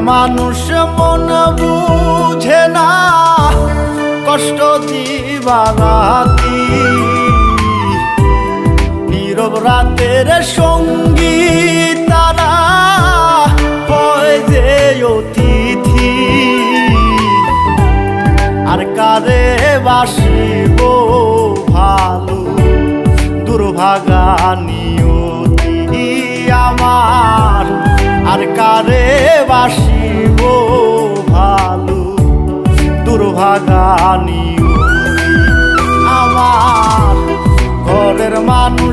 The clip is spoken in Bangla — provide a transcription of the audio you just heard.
মানুষ মন বুঝে না কষ্ট দিবারাতি, নীরব রাতের সঙ্গী তারা হয় যে অতিথি। আর কারে বাসিব ভালো দুর্ভাগা নিয়তি আমার, আর কারে বাসিব ভালো দুর্ভাগা নিয়তি আমার। ঘরের মানুষ